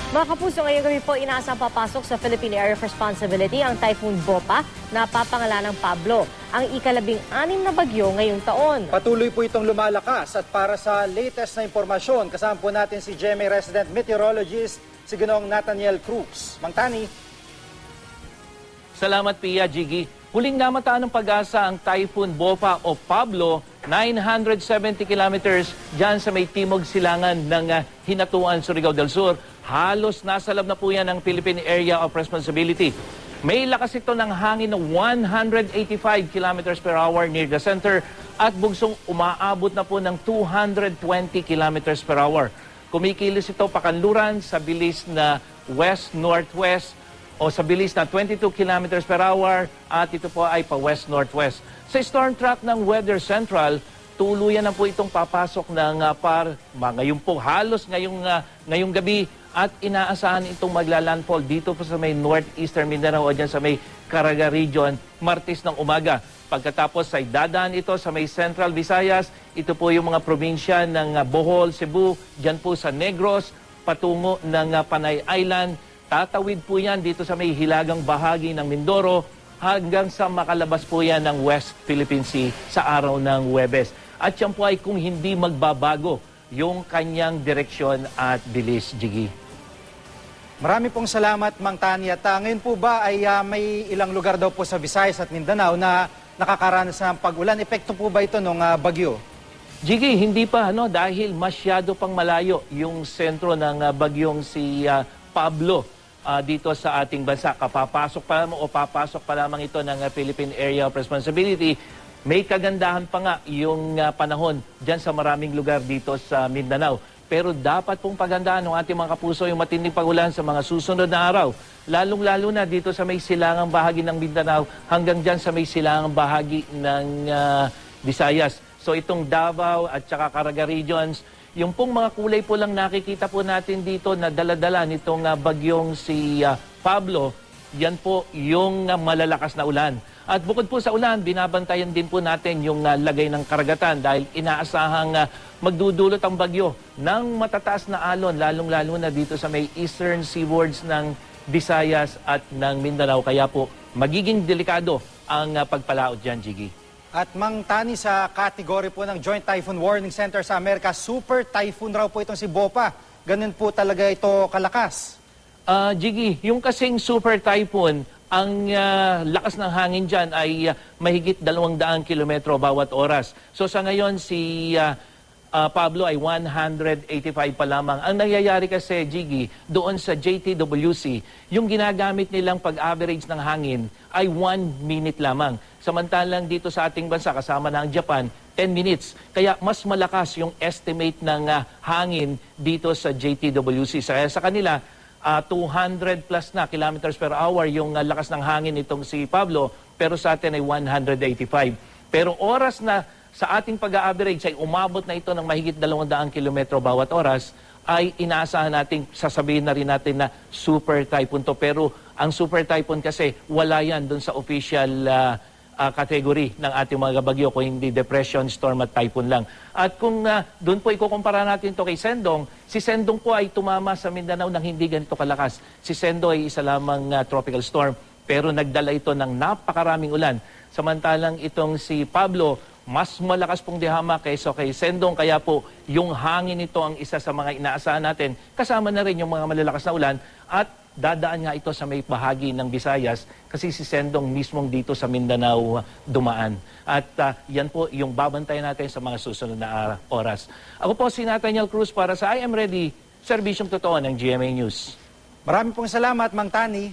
Mga kapuso, ngayong gabi po inaasang papasok sa Philippine Area of Responsibility ang Typhoon Bopa na papangalan ng Pablo, ang ika-16 na bagyo ngayong taon. Patuloy po itong lumalakas at para sa latest na impormasyon, kasama po natin si GMA resident meteorologist, si Ginoong Nathaniel Cruz. Mang Tani. Salamat, Pia, Jiggy. Huling namataan ng pag-asa ang Typhoon Bopa o Pablo, 970 kilometers dyan sa may timog silangan ng Hinatuan, Surigao del Sur. Halos nasa loob na po yan ng Philippine Area of Responsibility. May lakas ito ng hangin ng 185 kilometers per hour near the center at bugsong umaabot na po ng 220 kilometers per hour. Kumikilos ito pakanluran sa bilis na west-northwest o sa bilis na 22 kilometers per hour at ito po ay pa west-northwest. Sa storm track ng Weather Central, tuluyan na po itong papasok ng ngayon po halos ngayong gabi at inaasahan itong maglalandfall dito po sa may northeastern Mindanao o dyan sa may Caraga region, Martes ng umaga. Pagkatapos ay dadaan ito sa may Central Visayas, ito po yung mga probinsya ng Bohol, Cebu, dyan po sa Negros, patungo ng Panay Island. Tatawid po yan dito sa may hilagang bahagi ng Mindoro hanggang sa makalabas po yan ng West Philippine Sea sa araw ng Huwebes. At yan po ay kung hindi magbabago yung kanyang direksyon at bilis, Jiggy. Marami pong salamat, Mang Tani. At ngayon po ba ay may ilang lugar daw po sa Visayas at Mindanao na nakakaranas ng pag-ulan? Epekto po ba ito ng bagyo? Jiggy, hindi pa dahil masyado pang malayo yung sentro ng bagyong si Pablo dito sa ating bansa. Kapapasok pa lamang o papasok pa lamang ito ng Philippine Area of Responsibility. May kagandahan pa nga yung panahon dyan sa maraming lugar dito sa Mindanao. Pero dapat pong pagandaan ng ating mga kapuso yung matinding pag-ulan sa mga susunod na araw. Lalong-lalo na dito sa may silangang bahagi ng Mindanao hanggang dyan sa may silangang bahagi ng Visayas. So itong Davao at saka Caraga regions, yung pong mga kulay po lang nakikita po natin dito na daladala nitong bagyong si Pablo, yan po yung malalakas na ulan. At bukod po sa ulan, binabantayan din po natin yung lagay ng karagatan dahil inaasahang magdudulot ang bagyo ng matataas na alon, lalong-lalo na dito sa may eastern seaboards ng Visayas at ng Mindanao. Kaya po, magiging delikado ang pagpalaot dyan, Jiggy. At Mang Tani, sa kategory po ng Joint Typhoon Warning Center sa Amerika, super typhoon raw po itong si Bopa. Ganun po talaga ito kalakas. Jiggy, yung kasing super typhoon, ang lakas ng hangin dyan ay mahigit 200 kilometro bawat oras. So sa ngayon, si Pablo ay 185 pa lamang. Ang nangyayari kasi, Jiggy, doon sa JTWC, yung ginagamit nilang pag-average ng hangin ay 1 minute lamang. Samantalang dito sa ating bansa, kasama na ang Japan, 10 minutes. Kaya mas malakas yung estimate ng hangin dito sa JTWC. Sa kanila, 200 plus na kilometers per hour yung lakas ng hangin nitong si Pablo, pero sa atin ay 185. Pero oras na sa ating pag-average ay umabot na ito ng mahigit 200 kilometro bawat oras, ay inaasahan natin, sasabihin na rin natin na super typhoon to. Pero ang super typhoon kasi wala yan dun sa official category ng ating mga bagyo, kung hindi depression, storm at typhoon lang. At kung doon po ikukumpara natin to kay Sendong, si Sendong po ay tumama sa Mindanao ng hindi ganito kalakas. Si Sendong ay isa lamang tropical storm, pero nagdala ito ng napakaraming ulan. Samantalang itong si Pablo, mas malakas pong dihama kaysa kay Sendong, kaya po yung hangin nito ang isa sa mga inaasahan natin. Kasama na rin yung mga malalakas na ulan at dadaan nga ito sa may bahagi ng Visayas kasi si Sendong mismong dito sa Mindanao dumaan. At yan po yung babantayan natin sa mga susunod na oras. Ako po si Nathaniel Cruz para sa I Am Ready, serbisyong totoo ng GMA News. Marami pong salamat, Mang Tani.